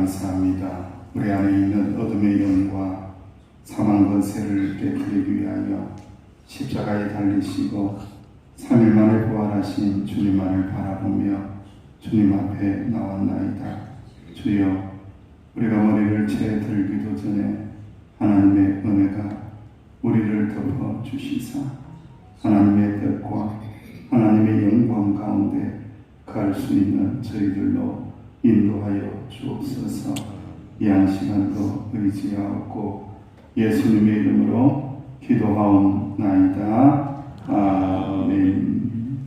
감사합니다. 우리 안에 있는 어둠의 영과 사망 권세를 깨뜨리기 위하여 십자가에 달리시고 3일 만에 부활하신 주님만을 바라보며 주님 앞에 나왔나이다. 주여, 우리가 머리를 채 들기도 전에 하나님의 은혜가 우리를 덮어 주시사 하나님의 뜻과 하나님의 영광 가운데 갈 수 있는 저희들로 인도하여 주옵소서. 이 한 시간도 의지하옵고 예수님의 이름으로 기도하옵나이다. 아멘.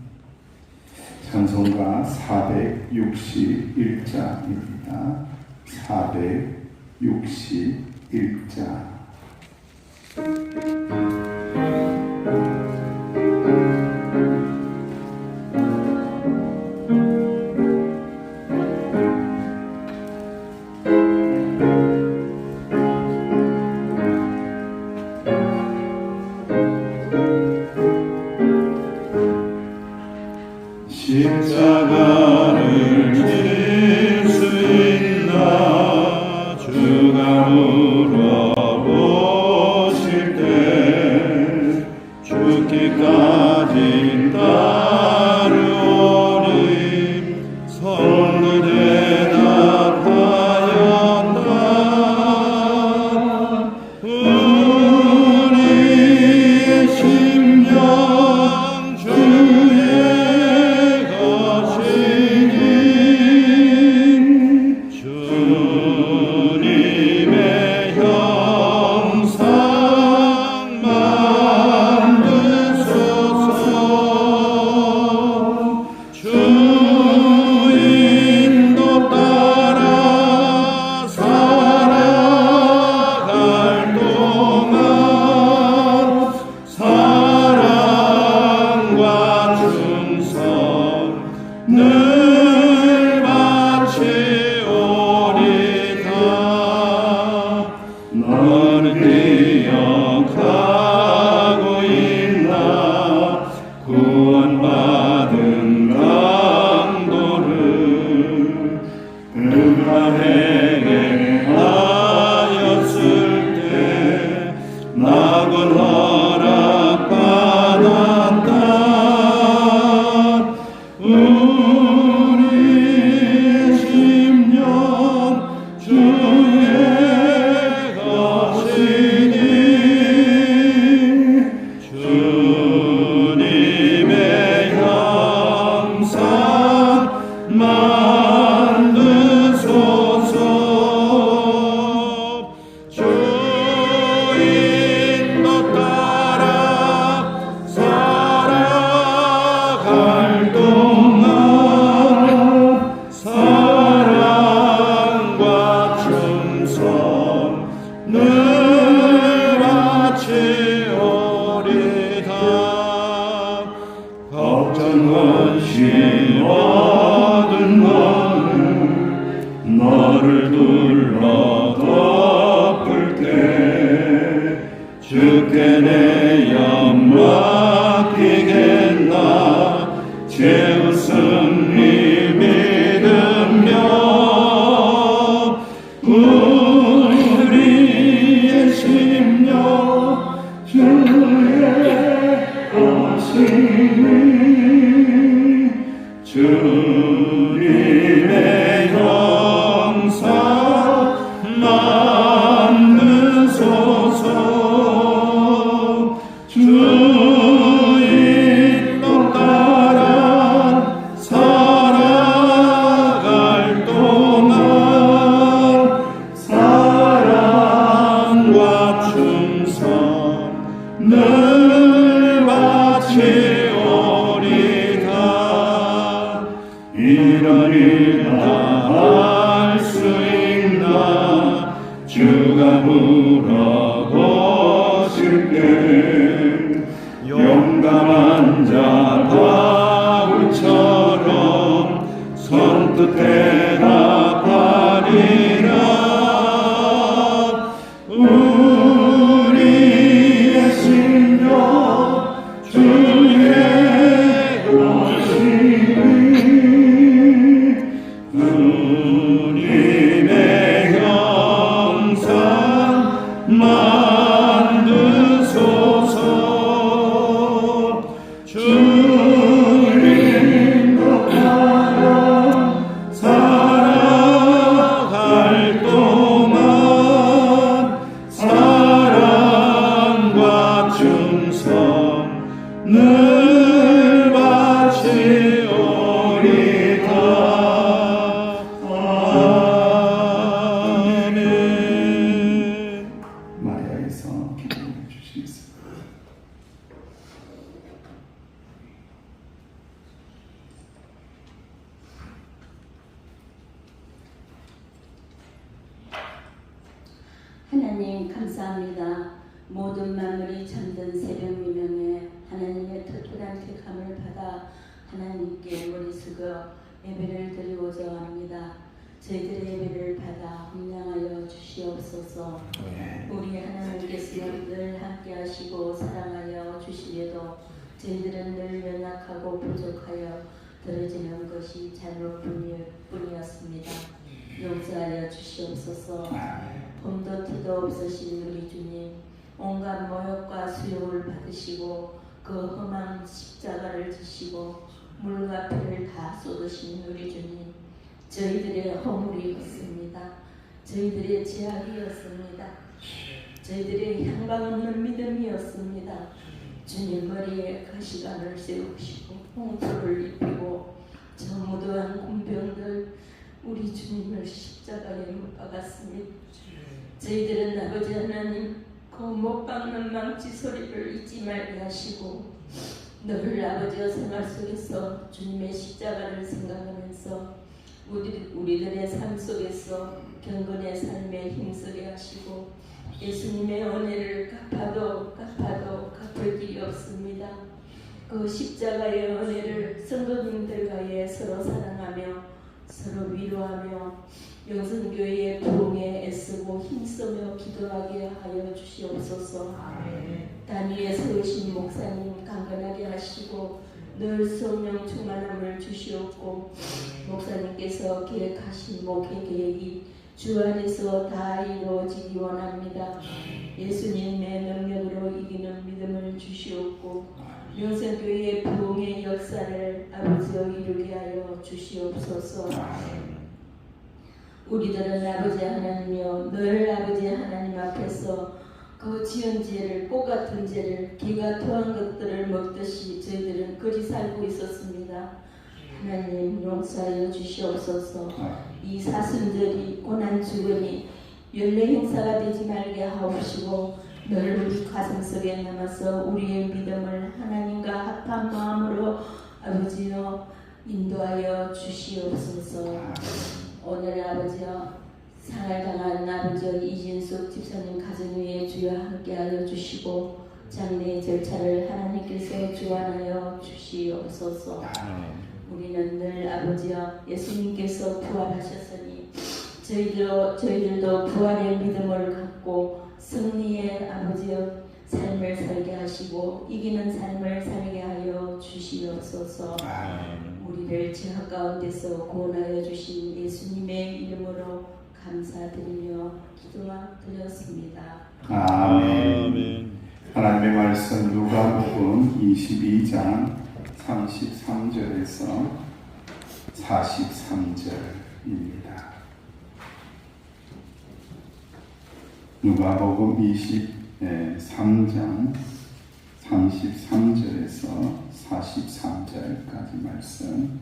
찬송가 461장입니다. 461장. 십자가를 질 수 있나 주가 물어보실 때 죽기까지 따르오니 성도 대답하였다. 우리의 심령 주의 주님의 형상 만드소서. 주 인도 따라 살아갈 동안 사랑과 충성 늘 바치오리다. 너는 기억하고 있나 구원받은 강도를 그가에게 하였을 때 낙원 허락받았다. 우리의 심령 주의 것이니 주님의 형상 만드소서. 주 인도 따라 살아갈 동안 사랑과 충성 늘 바치오리다. 걱정 근심 얻은 너를 둘러 덮을 때 주께 내 영 맡기겠나. 제우승리 믿으며 우리의 심령 주의 것이니 주님의 형상 만드소서. 주 하나님 감사합니다. 모든 만물이 잠든 새벽 미명에 하나님의 특별한 택함을 받아 하나님께 머리 숙여 예배를 드리고자 합니다. 저희들의 예배를 받아 함량하여 주시옵소서. 우리 하나님께서 늘 함께 하시고 사랑하여 주시려도 저희들은 늘 연약하고 부족하여 들어지는 것이 잘못뿐이었습니다. 용서하여 주시옵소서. 봄도 티도 없으신 우리 주님, 온갖 모욕과 수욕을 받으시고 그 험한 십자가를 지시고 물과 피를 다 쏟으신 우리 주님, 저희들의 허물이었습니다. 저희들의 죄악이었습니다. 저희들의 향방 없는 믿음이었습니다. 주님 머리에 가시관을 세우시고 홍초를 입히고 저 무도한 군병들 우리 주님을 십자가에 못 박았습니다. 저희들은 아버지 하나님 그 못 박는 망치 소리를 잊지 말게 하시고 늘 아버지의 생활 속에서 주님의 십자가를 생각하면서 우리들의 삶 속에서 경건의 삶에 힘쓰게 하시고 예수님의 은혜를 갚아도 갚을 길이 없습니다. 그 십자가의 은혜를 성도님들과의 서로 사랑하며 서로 위로하며 영성교회의 부흥에 애쓰고 힘쓰며 기도하게 하여 주시옵소서. 단 위에 세우신 목사님 강건하게 하시고 늘 성령 충만함을 주시옵고 목사님께서 계획하신 목회 계획이 주 안에서 다 이루어지기 원합니다. 예수님의 능력으로 이기는 믿음을 주시옵고 영성교회의 부흥의 역사를 아버지여 이루게 하여 주시옵소서. 우리들은 아버지 하나님이여 늘 아버지 하나님 앞에서 그 지은 죄를 꽃 같은 죄를 기가 토한 것들을 먹듯이 저희들은 그리 살고 있었습니다. 하나님 용서하여 주시옵소서. 이 사순절이 고난 죽음이 연례 행사가 되지 말게 하옵시고 늘 우리 가슴 속에 남아서 우리의 믿음을 하나님과 합한 마음으로 아버지여 인도하여 주시옵소서. 오늘 아버지여 상을 당한 아버지여 이진숙 집사님 가정 위에 주여 함께하여 주시고 장례의 절차를 하나님께서 주관하여 주시옵소서. 우리는 늘 아버지여 예수님께서 부활하셨으니 저희들도 부활의 믿음을 갖고 승리의 아버지여 삶을 살게 하시고 이기는 삶을 살게 하여 주시옵소서. 우리를 죄악 가운데서 구원하여 주신 예수님의 이름으로 감사드리며 기도드렸습니다. 아멘. 하나님의 말씀 누가복음 22장 33절에서 43절입니다. 누가복음 23장 33절에서 43절까지 말씀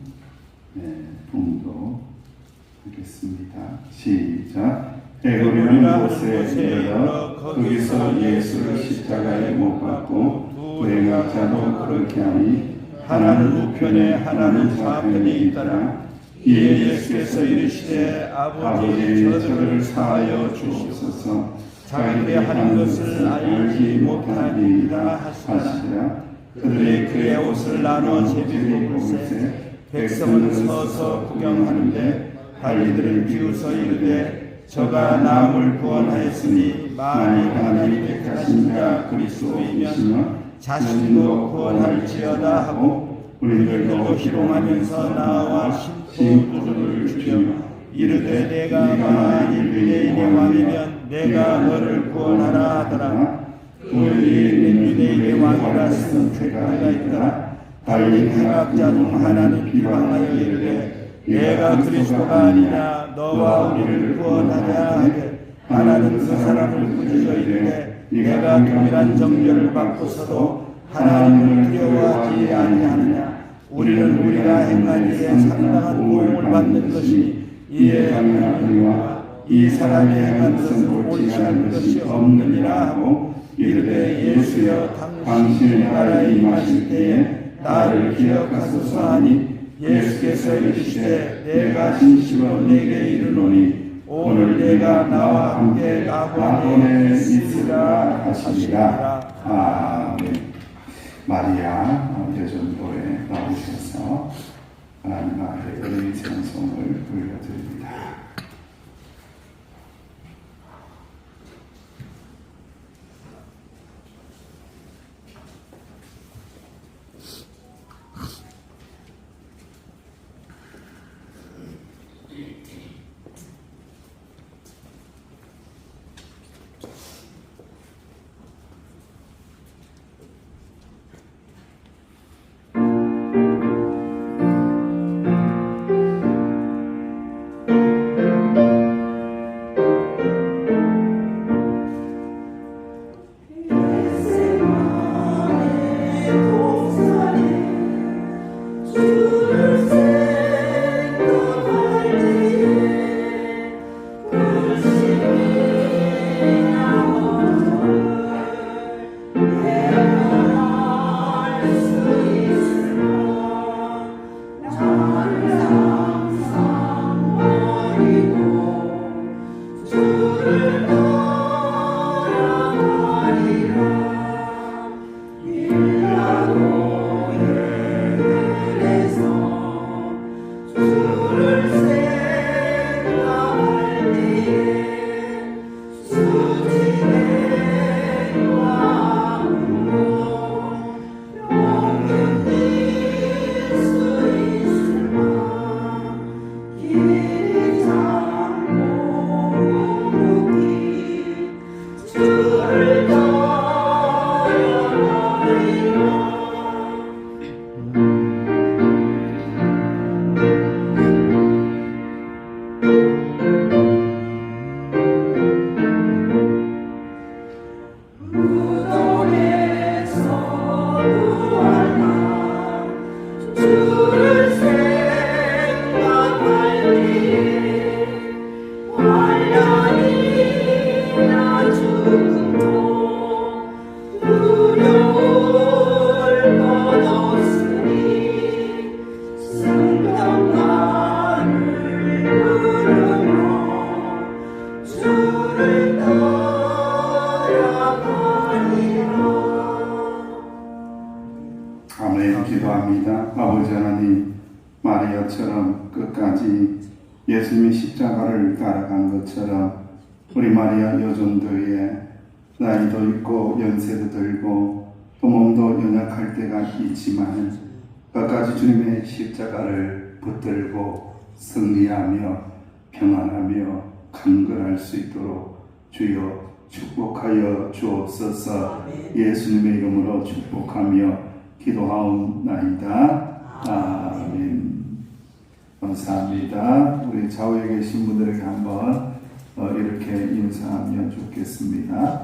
봉독하겠습니다. 시작. 에고리라는 곳에 이르러 거기서 예수를 십자가에 못 박고 불행학자도 그렇게 하니 하나는 우편에 하나는 좌편에 있더라. 이에 예수께서 이르시되 아버지 저를 사하여 주옵소서. 자기들이 하는 것을 알지 못하리라 하시니라. 그들이 그의 옷을 나눠 제비로 뽑을세 백성은 서서 구경하는데 관리들은 비웃어 이르되 저가 남을 구원하였으니 만일 하나님이 택하신 자 그리스도이시며 자신도 구원할지어다 하고 우리들도 희롱하면서 나와 심부름을 주며 이르되 내가 만일 유대인의 왕이면 내가 너를 구원하라 하더라. 그들이 유대인의 왕이라 쓴 책가가 있더라. 달린 행악자 중 하나는 비방하여 이르되 내가 그리스도가 아니냐 너와 우리를 구원하냐 하되 하나는 그 사람을 꾸짖어 이르되 내가 교밀한 정죄를 받고서도 하나님을 두려워하지 아니하느냐. 우리는 우리가 행한 일에 상당한 보응을 받는 것이 이에 당연하니와 이 사람이 행한 것은 옳지 않은 것이 없느니라 하고 이르되 예수여 당신의 나라에 임하실 때에 나를 기억하소서 하니 예수께서 이르시되 내가 진실로 네게 이르노니 오늘 내 내가 나와 함께 낙원에 있으리라 하시니라. 아멘. 마리아 여전도에 나오셔서 하나님 앞에 은혜의 찬송을 올려드립니다. 아멘. 기도합니다. 아버지 하나님, 마리아처럼 끝까지 예수님의 십자가를 따라간 것처럼 우리 마리아 여전도에 나이도 있고 연세도 들고 또 몸도 연약할 때가 있지만 끝까지 주님의 십자가를 붙들고 승리하며 평안하며 강건할 수 있도록 주여 축복하여 주옵소서. 예수님의 이름으로 축복하며 기도하옵나이다. 아멘. 감사합니다. 우리 좌우에 계신 분들에게 한번 이렇게 인사하면 좋겠습니다.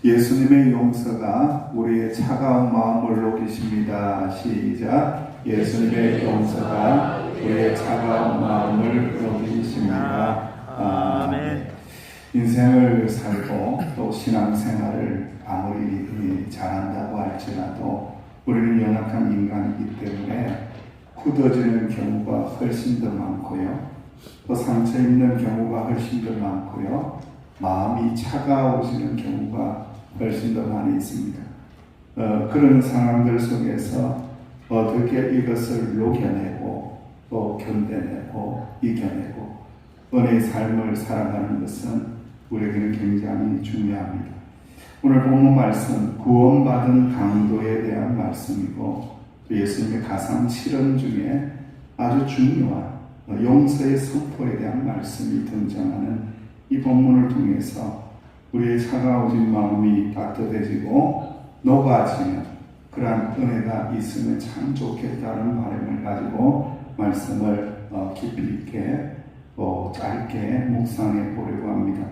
예수님의 용서가 우리의 차가운 마음을 녹이십니다. 시작. 예수님의 용서가 우리의 차가운 마음을 녹이십니다. 아멘. 인생을 살고 또 신앙생활을 아무리 잘한다고 할지라도 우리는 연약한 인간이기 때문에 굳어지는 경우가 훨씬 더 많고요. 또 상처 입는 경우가 훨씬 더 많고요. 마음이 차가워지는 경우가 훨씬 더 많이 있습니다. 그런 상황들 속에서 어떻게 이것을 녹여내고 또 견뎌내고 이겨내고 은혜의 삶을 살아가는 것은 우리에게는 굉장히 중요합니다. 오늘 본문 말씀 구원받은 강도에 대한 말씀이고 예수님의 가상 실현 중에 아주 중요한 용서의 선포에 대한 말씀이 등장하는 이 본문을 통해서 우리의 차가워진 마음이 따뜻해지고 녹아지는 그러한 은혜가 있으면 참 좋겠다는 바람을 가지고 말씀을 깊이 있게 짧게 묵상해 보려고 합니다.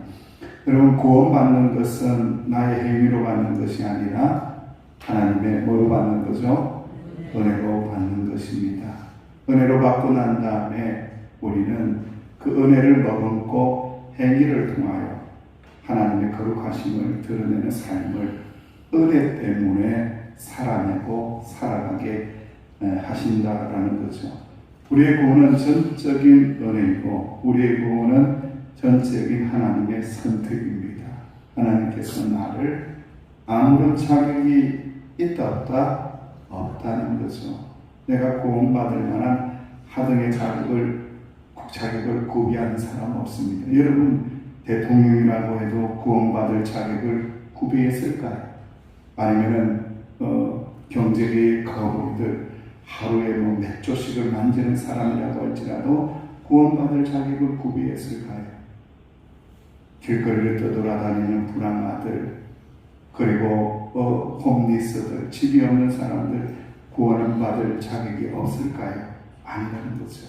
여러분, 구원받는 것은 나의 행위로 받는 것이 아니라 하나님의 뭐로 받는 거죠? 은혜로 받는 것입니다. 은혜로 받고 난 다음에 우리는 그 은혜를 머금고 행위를 통하여 하나님의 거룩하심을 드러내는 삶을 은혜 때문에 살아내고 살아가게 하신다라는 거죠. 우리의 구원은 전적인 은혜이고 우리의 구원은 전적인 하나님의 선택입니다. 하나님께서 나를 아무런 자격이 있다 없다? 없다는 거죠. 내가 구원받을 만한 하등의 자격을 구비하는 사람 없습니다. 여러분, 대통령이라고 해도 구원받을 자격을 구비했을까요? 아니면은 경제계의 거물들 하루에 몇 조씩을 만지는 사람이라고 할지라도 구원받을 자격을 구비했을까요? 길거리를 떠돌아다니는 불량아들, 그리고 홈리스들, 집이 없는 사람들 구원을 받을 자격이 없을까요? 아니라는 거죠.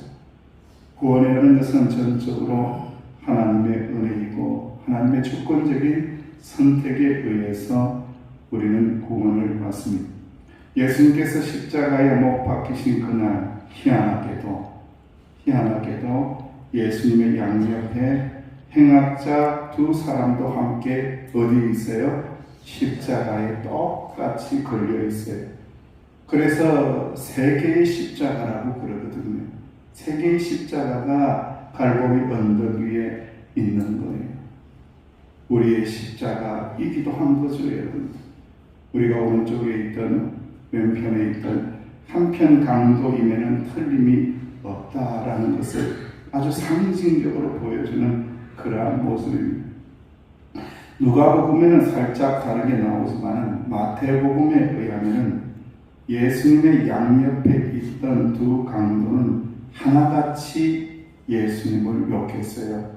구원이라는 것은 전적으로 하나님의 은혜이고 하나님의 주권적인 선택에 의해서 우리는 구원을 받습니다. 예수님께서 십자가에 못 박히신 그날 희한하게도 예수님의 양옆에 행악자 두 사람도 함께 어디 있어요? 십자가에 똑같이 걸려 있어요. 그래서 세 개의 십자가라고 그러거든요. 세 개의 십자가가 갈보리 언덕 위에 있는 거예요. 우리의 십자가이기도 한 거죠, 여러분. 우리가 오른쪽에 있던 왼편에 있던 한편 강도임에는 틀림이 없다라는 것을 아주 상징적으로 보여주는 그러한 모습입니다. 누가복음에는 살짝 다르게 나오지만 마태복음에 의하면 예수님의 양옆에 있던 두 강도는 하나같이 예수님을 욕했어요.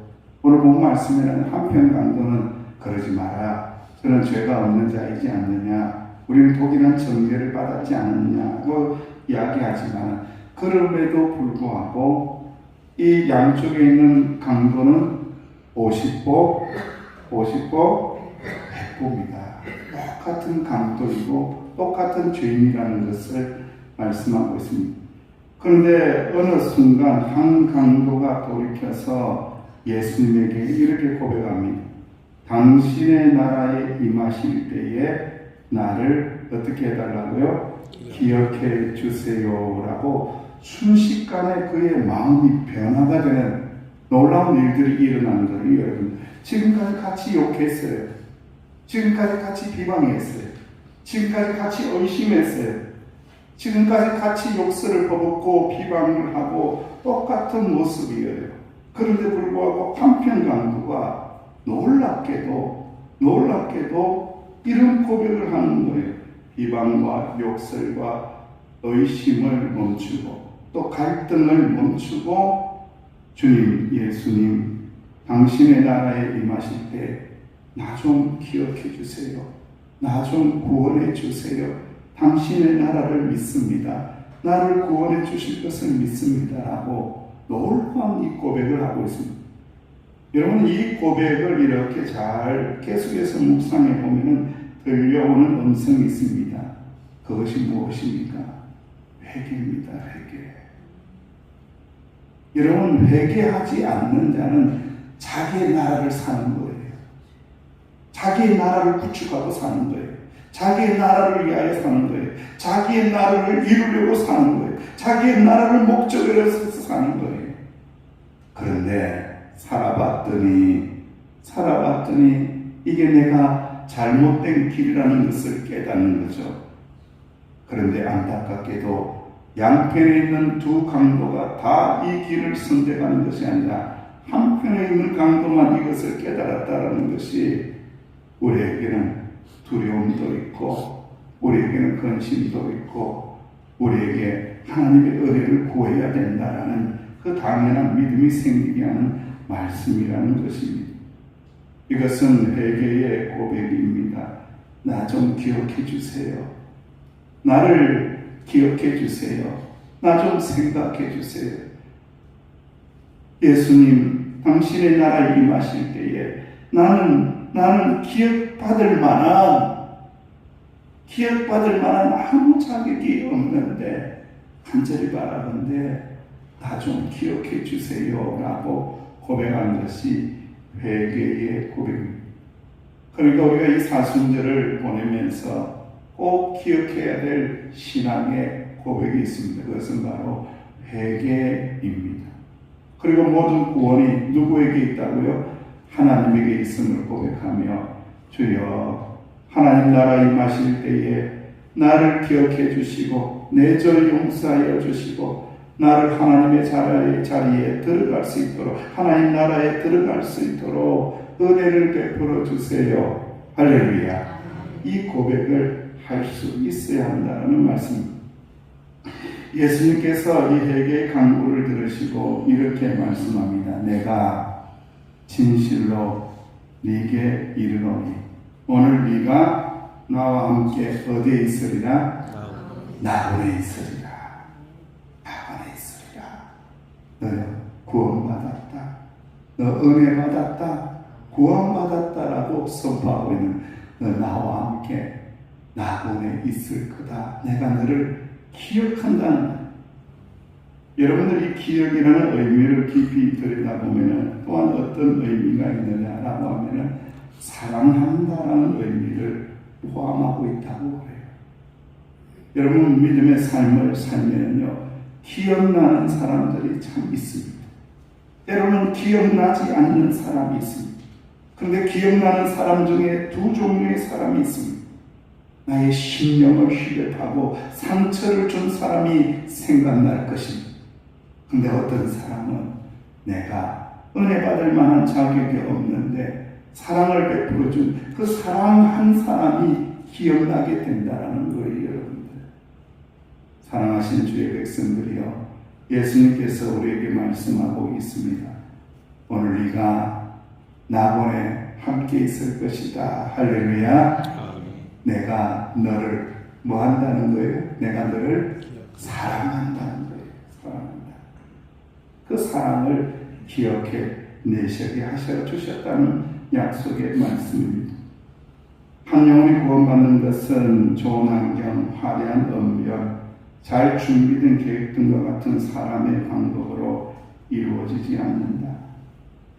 오늘 본 말씀에는 한편 강도는 그러지 마라. 저는 죄가 없는 자이지 않느냐. 우리는 독일한 정죄를 받았지 않느냐고 이야기하지만 그럼에도 불구하고 이 양쪽에 있는 강도는 50보 100보입니다. 똑같은 강도이고 똑같은 죄인이라는 것을 말씀하고 있습니다. 그런데 어느 순간 한 강도가 돌이켜서 예수님에게 이렇게 고백합니다. 당신의 나라에 임하실 때에 나를 어떻게 해달라고요? 기억해 주세요라고 순식간에 그의 마음이 변화가 되는 놀라운 일들이 일어나는 거예요. 여러분, 지금까지 같이 욕했어요. 지금까지 같이 비방했어요. 지금까지 같이 의심했어요. 지금까지 같이 욕설을 퍼붓고 비방을 하고 똑같은 모습이에요. 그런데 불구하고 한편 강도가 놀랍게도 이런 고백을 하는 거예요. 비방과 욕설과 의심을 멈추고 또 갈등을 멈추고 주님, 예수님, 당신의 나라에 임하실 때 나 좀 기억해 주세요. 나 좀 구원해 주세요. 당신의 나라를 믿습니다. 나를 구원해 주실 것을 믿습니다. 라고 놀라운 이 고백을 하고 있습니다. 여러분, 이 고백을 이렇게 잘 계속해서 묵상해 보면 들려오는 음성이 있습니다. 그것이 무엇입니까? 회개입니다. 회개. 여러분, 회개하지 않는 자는 자기의 나라를 사는 거예요. 자기의 나라를 구축하고 사는 거예요. 자기의 나라를 위하여 사는 거예요. 자기의 나라를 이루려고 사는 거예요. 자기의 나라를 목적으로 해서 사는 거예요. 그런데 살아봤더니 이게 내가 잘못된 길이라는 것을 깨닫는 거죠. 그런데 안타깝게도 양편에 있는 두 강도가 다 이 길을 선택하는 것이 아니라 한편에 있는 강도만 이것을 깨달았다는 것이 우리에게는 두려움도 있고 우리에게는 근심도 있고 우리에게 하나님의 은혜를 구해야 된다라는 그 당연한 믿음이 생기게 하는 말씀이라는 것입니다. 이것은 회개의 고백입니다. 나 좀 기억해 주세요. 나를 기억해 주세요. 나 좀 생각해 주세요. 예수님, 당신의 나라에 임하실 때에 나는 기억받을 만한 아무 자격이 없는데 간절히 바라는데 나 좀 기억해 주세요 라고 고백한 것이 회개의 고백입니다. 그러니까 우리가 이 사순절을 보내면서 꼭 기억해야 될 신앙의 고백이 있습니다. 그것은 바로 회개입니다. 그리고 모든 구원이 누구에게 있다고요? 하나님에게 있음을 고백하며 주여 하나님 나라 임하실 때에 나를 기억해 주시고 내 죄 용서하여 주시고 나를 하나님의 자리에 들어갈 수 있도록 하나님 나라에 들어갈 수 있도록 은혜를 베풀어 주세요. 할렐루야. 이 고백을 할 수 있어야 한다는 말씀입니다. 예수님께서 이 회개의 간구를 들으시고 이렇게 말씀합니다. 내가 진실로 네게 이르노니 오늘 네가 나와 함께 어디에 있으리라? 낙원에 있으리라. 낙원에 있으리라. 너요 구원받았다. 너 은혜 받았다. 구원받았다라고 선포하고 있는 너 나와 함께 낙원에 있을 거다. 내가 너를 기억한다는 것. 여러분들이 기억이라는 의미를 깊이 들여다보면 또한 어떤 의미가 있느냐라고 하면 사랑한다라는 의미를 포함하고 있다고 그래요. 여러분 믿음의 삶을 살면요 기억나는 사람들이 참 있습니다. 때로는 기억나지 않는 사람이 있습니다. 그런데 기억나는 사람 중에 두 종류의 사람이 있습니다. 나의 심령을 휘lep하고 상처를 준 사람이 생각날 것입니다. 근데 어떤 사람은 내가 은혜 받을 만한 자격이 없는데 사랑을 베풀어 준 그 사랑한 사람이 기억나게 된다는 거예요, 여러분들. 사랑하시는 주의 백성들이여, 예수님께서 우리에게 말씀하고 있습니다. 오늘 네가 낙원에 함께 있을 것이다. 할렐루야. 내가 너를 뭐 한다는 거예요? 내가 너를 사랑한다는 거예요. 사랑한다. 그 사랑을 기억해 내시게 하셔 주셨다는 약속의 말씀입니다. 한 영혼이 구원받는 것은 좋은 환경, 화려한 음력, 잘 준비된 계획 등과 같은 사람의 방법으로 이루어지지 않는다.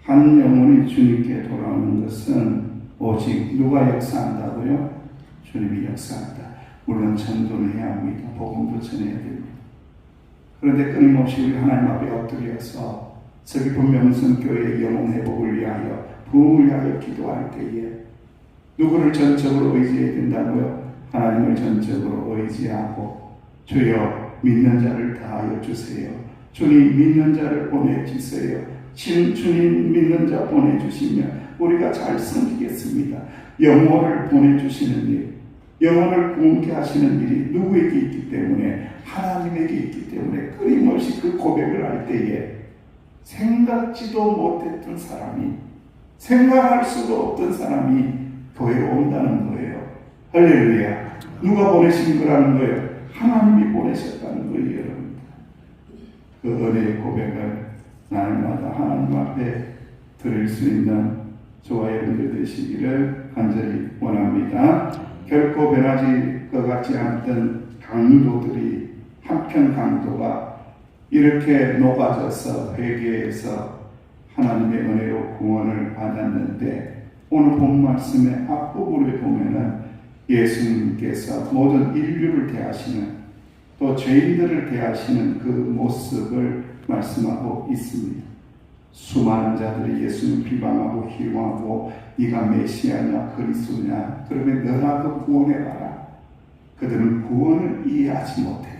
한 영혼이 주님께 돌아오는 것은 오직 누가 역사한다고요? 주님이 역사한다. 물론 전도는 해야 합니다. 복음도 전해야 됩니다. 그런데 끊임없이 우리 하나님 앞에 엎드려서 서귀포 명성교회의 영혼 회복을 위하여 부흥을 위하여 기도할 때에 누구를 전적으로 의지해야 된다고요? 하나님을 전적으로 의지하고 주여 믿는 자를 다하여 주세요. 주님 믿는 자를 보내주세요. 주님 믿는 자 보내주시면 우리가 잘 섬기겠습니다. 영혼을 보내주시는 일, 영혼을 구원케 하시는 일이 누구에게 있기 때문에 하나님에게 있기 때문에 끊임없이 그 고백을 할 때에 생각지도 못했던 사람이, 생각할 수도 없던 사람이 교회로 온다는 거예요. 할렐루야. 누가 보내신 거라는 거예요? 하나님이 보내셨다는 거예요, 여러분. 그 은혜의 고백을 날마다 하나님 앞에 드릴 수 있는 저와 여러분들 되시기를 간절히 원합니다. 결코 변하지 것 같지 않던 강도들이 한편 강도가 이렇게 녹아져서 회개해서 하나님의 은혜로 구원을 받았는데 오늘 본 말씀의 앞부분에 보면은 예수님께서 모든 인류를 대하시는 또 죄인들을 대하시는 그 모습을 말씀하고 있습니다. 수많은 자들이 예수님을 비방하고 희롱하고 네가 메시아냐 그리스도냐 그러면 너나 그 구원해봐라. 그들은 구원을 이해하지 못해요.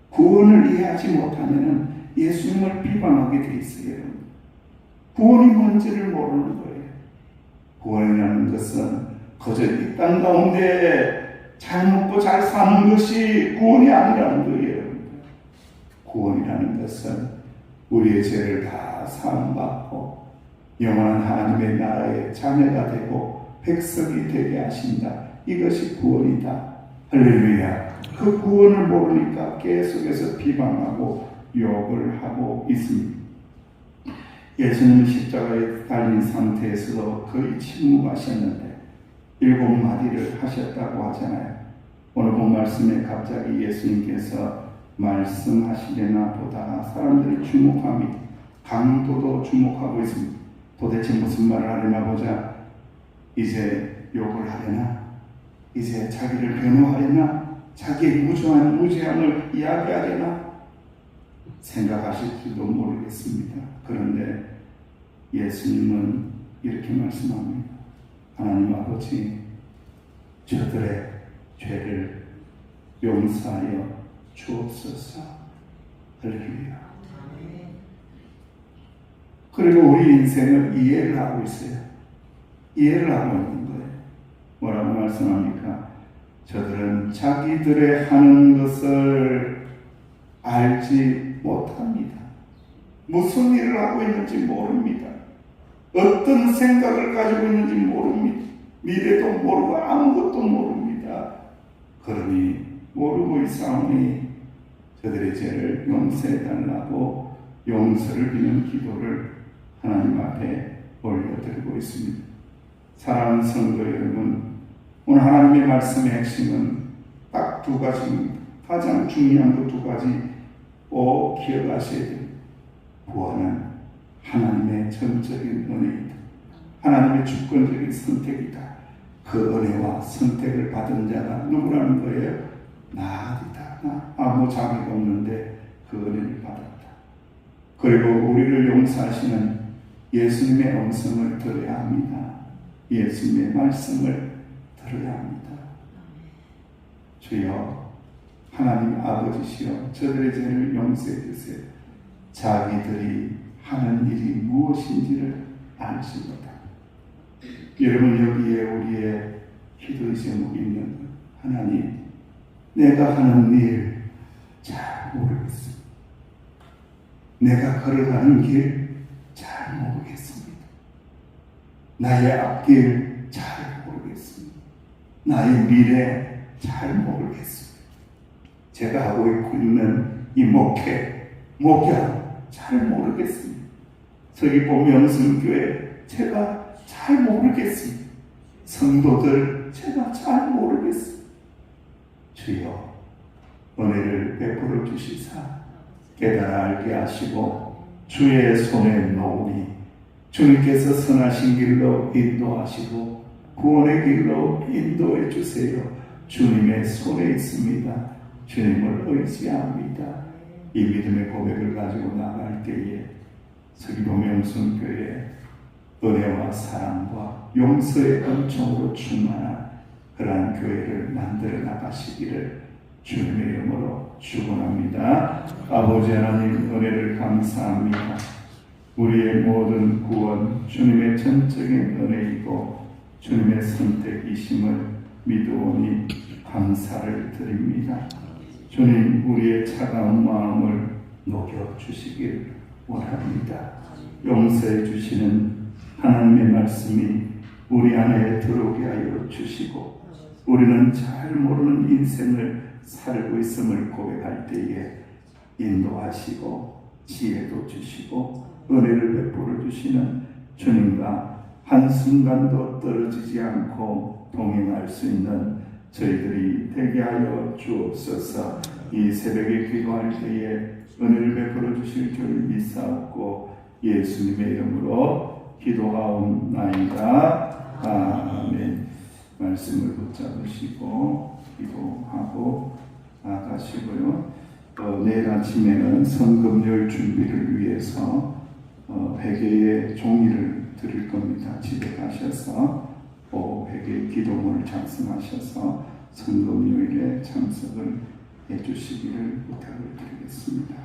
구원을 이해하지 못하면 예수님을 비방하게 돼 있어요. 구원이 뭔지를 모르는 거예요. 구원이라는 것은 거저 이 땅 가운데 잘 먹고 잘 사는 것이 구원이 아니라는 거예요. 구원이라는 것은 우리의 죄를 다 사함받고 영원한 하나님의 나라의 자녀가 되고 백성이 되게 하신다. 이것이 구원이다. 할렐루야. 그 구원을 모르니까 계속해서 비방하고 욕을 하고 있습니다. 예수님은 십자가에 달린 상태에서도 거의 침묵하셨는데 7마디를 하셨다고 하잖아요. 오늘 본 말씀에 갑자기 예수님께서 말씀하시려나 보다 사람들이 주목합니다. 강도도 주목하고 있습니다. 도대체 무슨 말을 하려나 보자. 이제 욕을 하려나? 이제 자기를 변호하려나? 자기의 무죄함을 이야기하려나? 생각하실지도 모르겠습니다. 그런데 예수님은 이렇게 말씀합니다. 하나님 아버지, 저들의 죄를 용서하여 주옵소서. 할렐루야. 그리고 우리 인생을 이해를 하고 있어요. 이해를 하고 있는 거예요. 뭐라고 말씀합니까? 저들은 자기들의 하는 것을 알지 못합니다. 무슨 일을 하고 있는지 모릅니다. 어떤 생각을 가지고 있는지 모릅니다. 미래도 모르고 아무것도 모릅니다. 그러니 모르고 있사오니 저들의 죄를 용서해달라고 용서를 비는 기도를 하나님 앞에 올려드리고 있습니다. 사랑하는 성도 여러분, 오늘 하나님의 말씀의 핵심은 딱 두 가지입니다. 가장 중요한 그 두 가지 꼭 기억하셔야 됩니다. 구원은 하나님의 전적인 은혜이다. 하나님의 주권적인 선택이다. 그 은혜와 선택을 받은 자가 누구라는 거예요? 나이다. 나 아무 자비가 없는데 그 은혜를 받았다. 그리고 우리를 용서하시는 예수님의 음성을 들어야 합니다. 예수님의 말씀을 들어야 합니다. 주여, 하나님 아버지시여, 저들의 죄를 용서해 주세요. 자기들이 하는 일이 무엇인지를 알지도다. 여러분, 여기에 우리의 기도의 제목이 있는 것. 하나님, 내가 하는 일 잘 모르겠습니다. 내가 걸어가는 길 잘 모르겠습니다. 나의 앞길 잘 모르겠습니다. 나의 미래 잘 모르겠습니다. 제가 하고 있는 이 목양 잘 모르겠습니다. 서귀포 명성교회 제가 잘 모르겠습니다. 성도들 제가 잘 모르겠습니다. 주여, 은혜를 베풀어 주시사 깨달아 알게 하시고 주의 손에 놓으니 주님께서 선하신 길로 인도하시고 구원의 길로 인도해 주세요. 주님의 손에 있습니다. 주님을 의지합니다. 이 믿음의 고백을 가지고 나갈 때에 서귀포 명성교회 은혜와 사랑과 용서의 은총으로 충만한 그러한 교회를 만들어 나가시기를 주님의 이름으로 축원합니다. 아버지 하나님, 은혜를 감사합니다. 우리의 모든 구원 주님의 전적인 은혜이고 주님의 선택이심을 믿으오니 감사를 드립니다. 주님, 우리의 차가운 마음을 녹여주시길 원합니다. 용서해 주시는 하나님의 말씀이 우리 안에 들어오게 하여 주시고 우리는 잘 모르는 인생을 살고 있음을 고백할 때에 인도하시고 지혜도 주시고 은혜를 베풀어 주시는 주님과 한순간도 떨어지지 않고 동행할 수 있는 저희들이 되게 하여 주옵소서. 이 새벽에 기도할 때에 은혜를 베풀어 주실 줄 믿사옵고 예수님의 이름으로 기도하옵나이다. 아멘. 말씀을 붙잡으시고 기도하고 나가시고요. 내일 아침에는 성금요일 준비를 위해서 회개의 종이를 드릴 겁니다. 집에 가셔서 회개 기도문을 작성하셔서 성금요일에 참석을 해주시기를 부탁을 드리겠습니다.